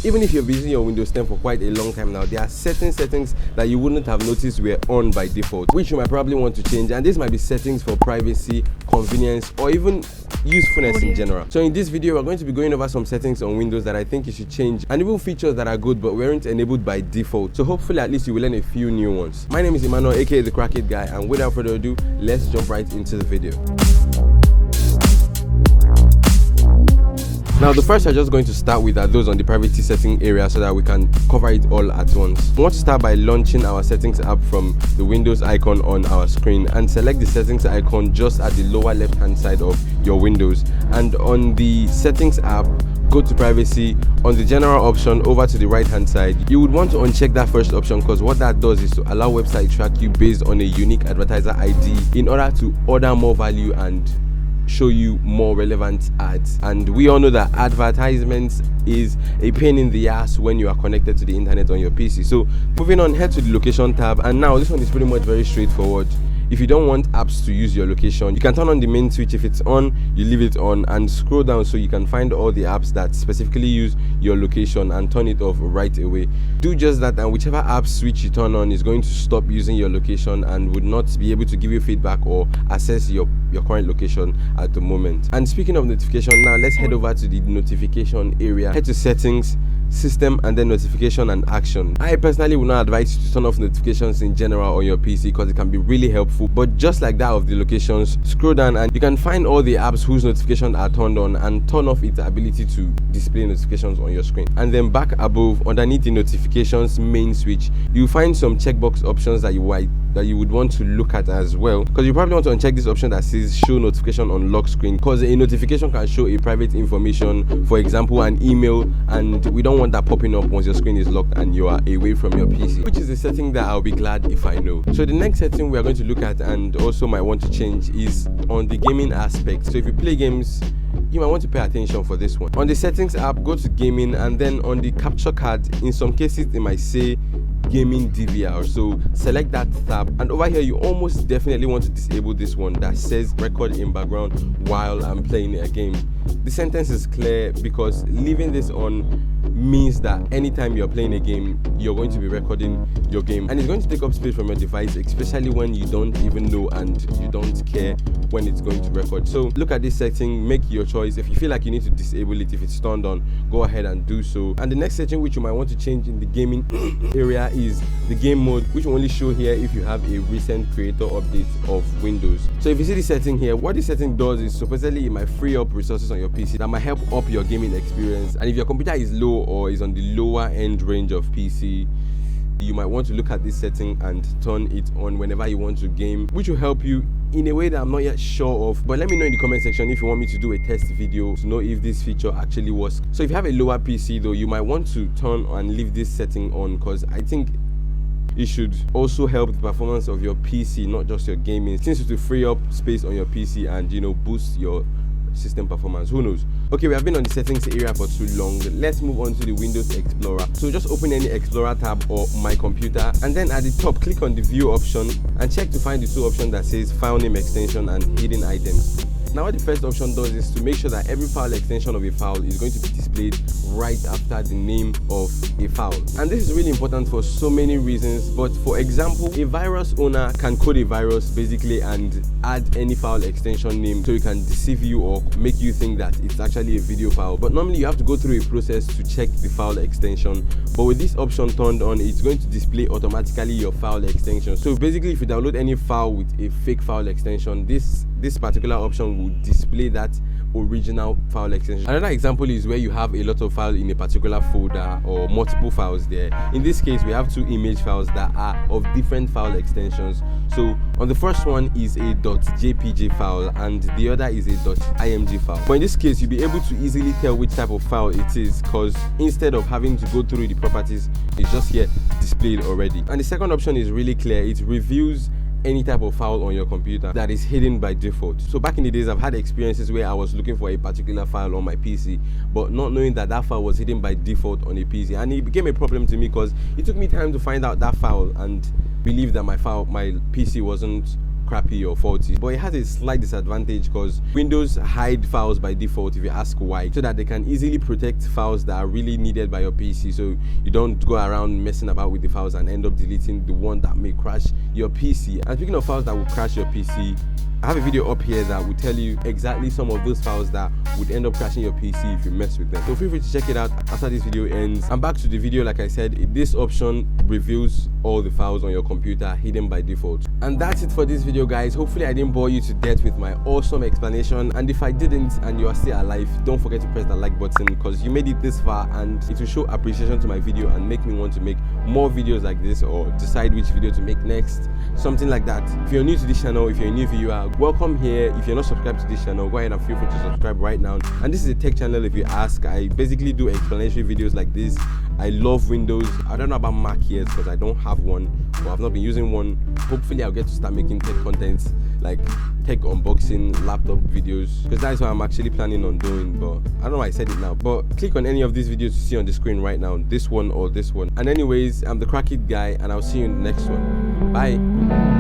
even if you've been using your Windows 10 for quite a long time now, there are certain settings that you wouldn't have noticed were on by default, which you might probably want to change. And this might be settings for privacy, convenience, or even usefulness in general. So in this video, we're going to be going over some settings on Windows that I think you should change, and even features that are good but weren't enabled by default. So hopefully at least you will learn a few new ones. My name is Emmanuel, aka the Crackhead Guy, and without further ado, let's jump right into the video. Now, the first I'm just going to start with are those on the privacy setting area so that we can cover it all at once. We want to start by launching our settings app from the Windows icon on our screen, and select the settings icon just at the lower left hand side of your Windows. And on the settings app, go to privacy. On the general option over to the right hand side, you would want to uncheck that first option, because what that does is to allow website track you based on a unique advertiser ID in order to order more value and show you more relevant ads. And we all know that advertisements is a pain in the ass when you are connected to the internet on your PC. So moving on, head to the location tab, and now this one is pretty much very straightforward. If you don't want apps to use your location, you can turn on the main switch. If it's on, you leave it on and scroll down so you can find all the apps that specifically use your location and turn it off right away. Do just that, and whichever app switch you turn on is going to stop using your location and would not be able to give you feedback or access your current location at the moment. And speaking of notification, now let's head over to the notification area. Head to settings, system, and then notification and action. I personally would not advise you to turn off notifications in general on your PC because it can be really helpful, but just like that of the locations, scroll down and you can find all the apps whose notifications are turned on and turn off its ability to display notifications on your screen. And then back above, underneath the notifications main switch, you'll find some checkbox options that you would want to look at as well, because you probably want to uncheck this option that says show notification on lock screen, because a notification can show a private information, for example an email, and we don't want that popping up once your screen is locked and you are away from your PC, which is a setting that I'll be glad if I know. So the next setting we are going to look at and also might want to change is on the gaming aspect. So if you play games, you might want to pay attention for this one. On the settings app, go to gaming, and then on the capture card, in some cases it might say gaming DVR, so select that tab, and over here you almost definitely want to disable this one that says record in background while I'm playing a game. The sentence is clear because leaving this on means that anytime you're playing a game, you're going to be recording your game, and it's going to take up space from your device, especially when you don't even know and you don't care when it's going to record. So look at this setting, make your choice. If you feel like you need to disable it, if it's turned on, go ahead and do so. And the next setting which you might want to change in the gaming area is the game mode, which will only show here if you have a recent creator update of Windows. So if you see the setting here, what this setting does is supposedly it might free up resources on your PC that might help up your gaming experience. And if your computer is low or is on the lower end range of PC, you might want to look at this setting and turn it on whenever you want to game, which will help you in a way that I'm not yet sure of. But let me know in the comment section if you want me to do a test video to know if this feature actually works. So if you have a lower PC though, you might want to turn and leave this setting on, because I think it should also help the performance of your PC, not just your gaming, since it will free up space on your PC and, you know, boost your system performance. Who knows? Okay, we have been on the settings area for too long. Let's move on to the Windows Explorer. So just open any Explorer tab or My Computer, and then at the top click on the View option and check to find the two options that says File Name Extension and Hidden Items. Now what the first option does is to make sure that every file extension of a file is going to be displayed right after the name of a file. And this is really important for so many reasons, but for example, a virus owner can code a virus basically and add any file extension name so it can deceive you or make you think that it's actually a video file. But normally you have to go through a process to check the file extension, but with this option turned on, it's going to display automatically your file extension. So basically if you download any file with a fake file extension, this particular option will display that original file extension. Another example is where you have a lot of files in a particular folder or multiple files there. In this case, we have two image files that are of different file extensions. So on the first one is a .jpg file and the other is a .img file. But in this case, you'll be able to easily tell which type of file it is, because instead of having to go through the properties, it's just here displayed already. And the second option is really clear. It reviews any type of file on your computer that is hidden by default. So back in the days, I've had experiences where I was looking for a particular file on my PC, but not knowing that that file was hidden by default on a PC, and it became a problem to me because it took me time to find out that file and believe that my PC wasn't crappy or faulty. But it has a slight disadvantage because Windows hide files by default if you ask why, so that they can easily protect files that are really needed by your PC, so you don't go around messing about with the files and end up deleting the one that may crash your PC. And speaking of files that will crash your PC, I have a video up here that will tell you exactly some of those files that would end up crashing your PC if you mess with them. So feel free to check it out after this video ends. And back to the video, like I said, this option reveals all the files on your computer hidden by default. And that's it for this video, guys. Hopefully I didn't bore you to death with my awesome explanation, and if I didn't and you are still alive, don't forget to press the like button because you made it this far, and it will show appreciation to my video and make me want to make more videos like this, or decide which video to make next, something like that. If you're new to this channel, if you're a new viewer, welcome here. If you're not subscribed to this channel, go ahead and feel free to subscribe right now. And this is a tech channel if you ask. I basically do explanatory videos like this. I love Windows. I don't know about Mac yet because I don't have one, or I've not been using one. Hopefully I'll get to start making tech content, like tech unboxing, laptop videos, because that's what I'm actually planning on doing. But I don't know why I said it now. But click on any of these videos you see on the screen right now, this one or this one. And anyways, I'm the Crack It guy, and I'll see you in the next one. Bye.